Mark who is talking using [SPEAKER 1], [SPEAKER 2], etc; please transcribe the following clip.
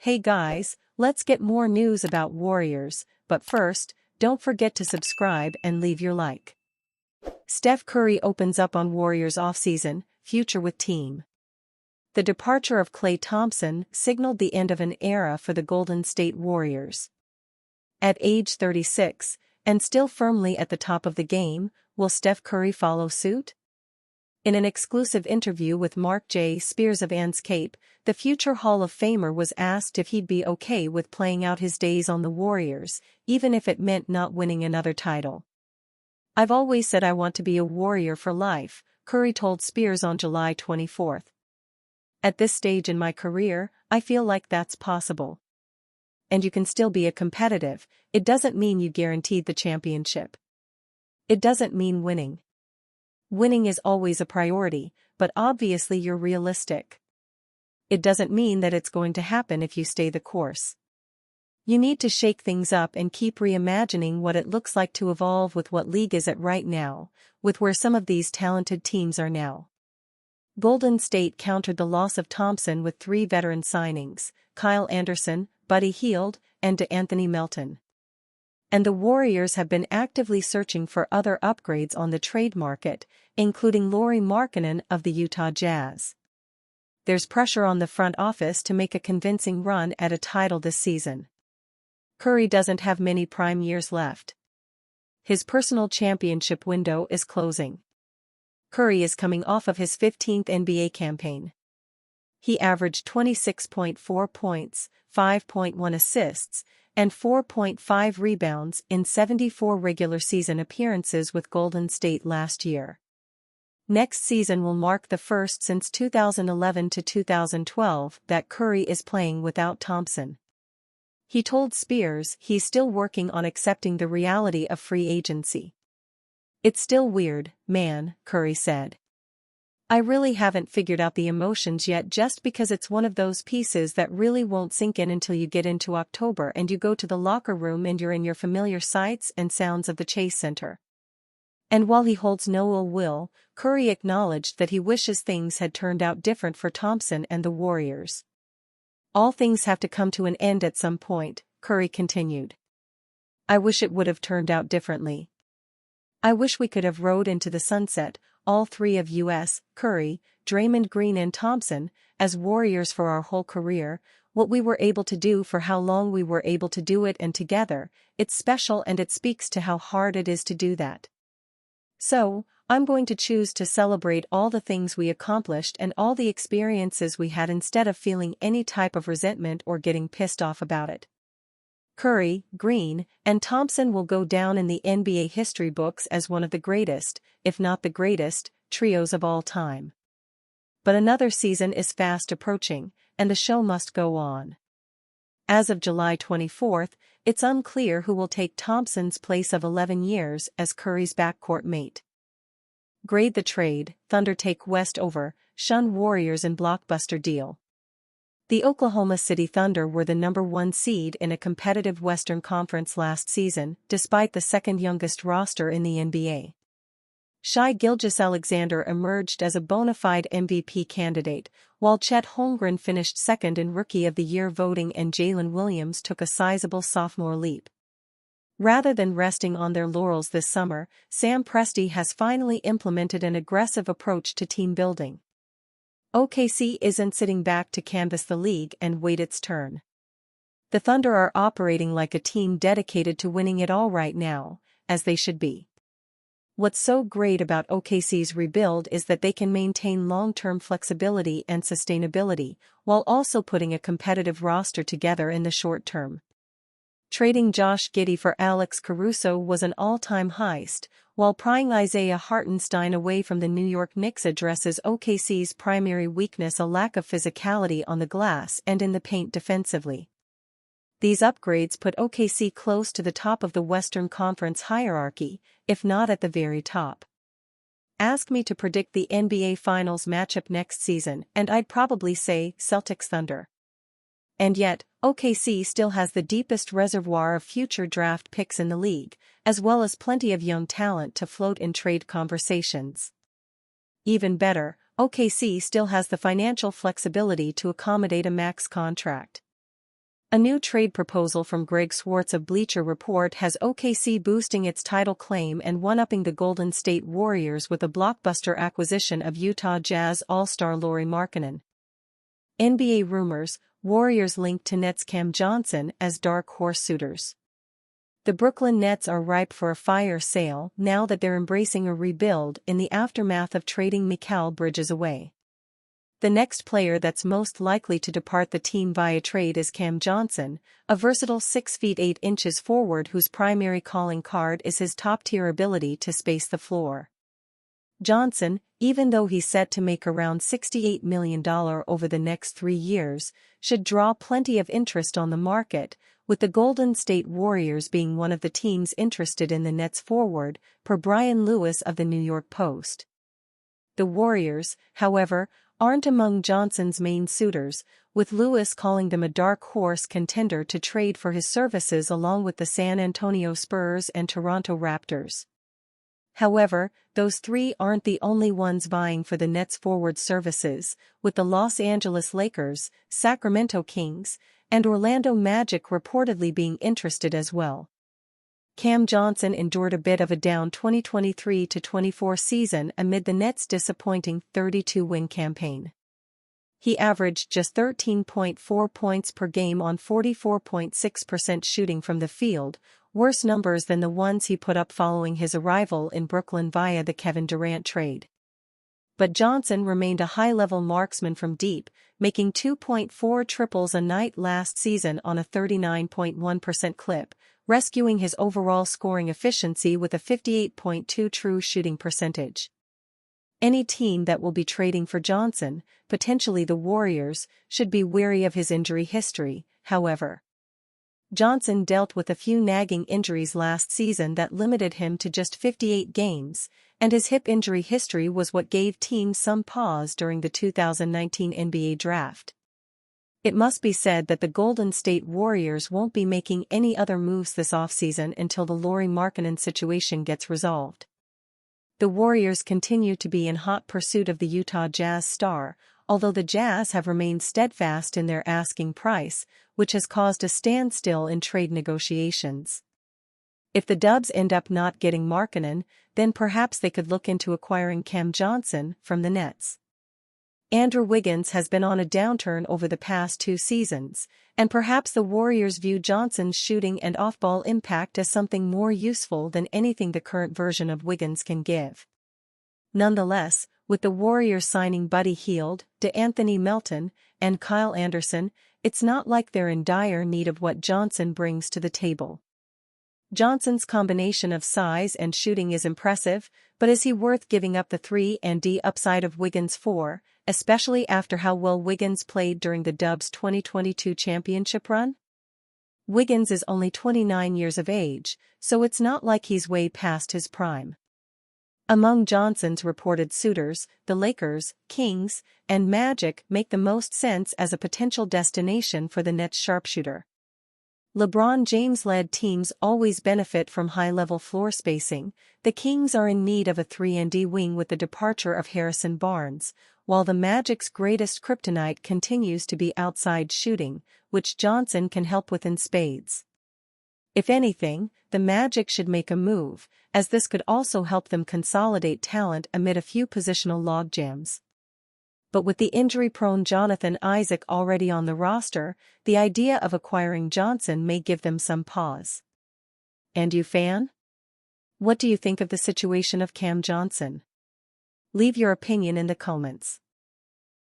[SPEAKER 1] Hey guys, let's get more news about Warriors, but first, don't forget to subscribe and leave your like. Steph Curry opens up on Warriors offseason, future with team. The departure of Klay Thompson signaled the end of an era for the Golden State Warriors. At age 36, and still firmly at the top of the game, will Steph Curry follow suit? In an exclusive interview with Mark J. Spears of Anscape, the future Hall of Famer was asked if he'd be okay with playing out his days on the Warriors, even if it meant not winning another title. "I've always said I want to be a Warrior for life," Curry told Spears on July 24. "At this stage in my career, I feel like that's possible. And you can still be a competitive, it doesn't mean you guaranteed the championship. It doesn't mean winning. Winning is always a priority, but obviously you're realistic. It doesn't mean that it's going to happen if you stay the course. You need to shake things up and keep reimagining what it looks like to evolve with what league is at right now, with where some of these talented teams are now." Golden State countered the loss of Thompson with 3 veteran signings: Kyle Anderson, Buddy Hield, and DeAnthony Melton. And the Warriors have been actively searching for other upgrades on the trade market, including Lauri Markkanen of the Utah Jazz. There's pressure on the front office to make a convincing run at a title this season. Curry doesn't have many prime years left. His personal championship window is closing. Curry is coming off of his 15th NBA campaign. He averaged 26.4 points, 5.1 assists, and 4.5 rebounds in 74 regular season appearances with Golden State last year. Next season will mark the first since 2011 to 2012 that Curry is playing without Thompson. He told Spears he's still working on accepting the reality of free agency. "It's still weird, man," Curry said. "I really haven't figured out the emotions yet, just because it's one of those pieces that really won't sink in until you get into October and you go to the locker room and you're in your familiar sights and sounds of the Chase Center." And while he holds no ill will, Curry acknowledged that he wishes things had turned out different for Thompson and the Warriors. "All things have to come to an end at some point," Curry continued. "I wish it would have turned out differently. I wish we could have rode into the sunset, all 3 of us, Curry, Draymond Green and Thompson, as Warriors for our whole career, what we were able to do for how long we were able to do it, and together, it's special and it speaks to how hard it is to do that. So, I'm going to choose to celebrate all the things we accomplished and all the experiences we had instead of feeling any type of resentment or getting pissed off about it." Curry, Green, and Thompson will go down in the NBA history books as one of the greatest, if not the greatest, trios of all time. But another season is fast approaching, and the show must go on. As of July 24, it's unclear who will take Thompson's place of 11 years as Curry's backcourt mate. Grade the trade: Thunder take West over, shun Warriors in blockbuster deal. The Oklahoma City Thunder were the number 1 seed in a competitive Western Conference last season, despite the second-youngest roster in the NBA. Shai Gilgeous-Alexander emerged as a bona fide MVP candidate, while Chet Holmgren finished second in Rookie of the Year voting and Jalen Williams took a sizable sophomore leap. Rather than resting on their laurels this summer, Sam Presti has finally implemented an aggressive approach to team building. OKC isn't sitting back to canvass the league and wait its turn. The Thunder are operating like a team dedicated to winning it all right now, as they should be. What's so great about OKC's rebuild is that they can maintain long-term flexibility and sustainability, while also putting a competitive roster together in the short term. Trading Josh Giddey for Alex Caruso was an all-time heist, while prying Isaiah Hartenstein away from the New York Knicks addresses OKC's primary weakness: a lack of physicality on the glass and in the paint defensively. These upgrades put OKC close to the top of the Western Conference hierarchy, if not at the very top. Ask me to predict the NBA Finals matchup next season, and I'd probably say Celtics Thunder. And yet, OKC still has the deepest reservoir of future draft picks in the league, as well as plenty of young talent to float in trade conversations. Even better, OKC still has the financial flexibility to accommodate a max contract. A new trade proposal from Greg Swartz of Bleacher Report has OKC boosting its title claim and one-upping the Golden State Warriors with a blockbuster acquisition of Utah Jazz All-Star Lauri Markkanen. NBA rumors, Warriors linked to Nets Cam Jhonson as dark horse suitors. The Brooklyn Nets are ripe for a fire sale now that they're embracing a rebuild in the aftermath of trading Mikal Bridges away. The next player that's most likely to depart the team via trade is Cam Jhonson, a versatile 6 feet 8 inches forward whose primary calling card is his top-tier ability to space the floor. Jhonson, even though he's set to make around $68 million over the next 3 years, should draw plenty of interest on the market, with the Golden State Warriors being one of the teams interested in the Nets forward, per Brian Lewis of the New York Post. The Warriors, however, aren't among Jhonson's main suitors, with Lewis calling them a dark horse contender to trade for his services along with the San Antonio Spurs and Toronto Raptors. However, those three aren't the only ones vying for the Nets' forward services, with the Los Angeles Lakers, Sacramento Kings, and Orlando Magic reportedly being interested as well. Cam Jhonson endured a bit of a down 2023-24 season amid the Nets' disappointing 32-win campaign. He averaged just 13.4 points per game on 44.6% shooting from the field, worse numbers than the ones he put up following his arrival in Brooklyn via the Kevin Durant trade. But Jhonson remained a high-level marksman from deep, making 2.4 triples a night last season on a 39.1% clip, rescuing his overall scoring efficiency with a 58.2 true shooting percentage. Any team that will be trading for Jhonson, potentially the Warriors, should be wary of his injury history, however. Jhonson dealt with a few nagging injuries last season that limited him to just 58 games, and his hip injury history was what gave teams some pause during the 2019 NBA draft. It must be said that the Golden State Warriors won't be making any other moves this offseason until the Lauri Markkanen situation gets resolved. The Warriors continue to be in hot pursuit of the Utah Jazz star, although the Jazz have remained steadfast in their asking price, which has caused a standstill in trade negotiations. If the Dubs end up not getting Markkanen, then perhaps they could look into acquiring Cam Jhonson from the Nets. Andrew Wiggins has been on a downturn over the past 2 seasons, and perhaps the Warriors view Johnson's shooting and off-ball impact as something more useful than anything the current version of Wiggins can give. Nonetheless, with the Warriors signing Buddy Hield, DeAnthony Melton, and Kyle Anderson, it's not like they're in dire need of what Jhonson brings to the table. Johnson's combination of size and shooting is impressive, but is he worth giving up the 3-and-D upside of Wiggins for, especially after how well Wiggins played during the Dubs' 2022 championship run? Wiggins is only 29 years of age, so it's not like he's way past his prime. Among Johnson's reported suitors, the Lakers, Kings, and Magic make the most sense as a potential destination for the Nets sharpshooter. LeBron James-led teams always benefit from high-level floor spacing. The Kings are in need of a 3-and-D wing with the departure of Harrison Barnes, while the Magic's greatest kryptonite continues to be outside shooting, which Jhonson can help with in spades. If anything, the Magic should make a move, as this could also help them consolidate talent amid a few positional logjams. But with the injury-prone Jonathan Isaac already on the roster, the idea of acquiring Jhonson may give them some pause. And you, fan? What do you think of the situation of Cam Jhonson? Leave your opinion in the comments.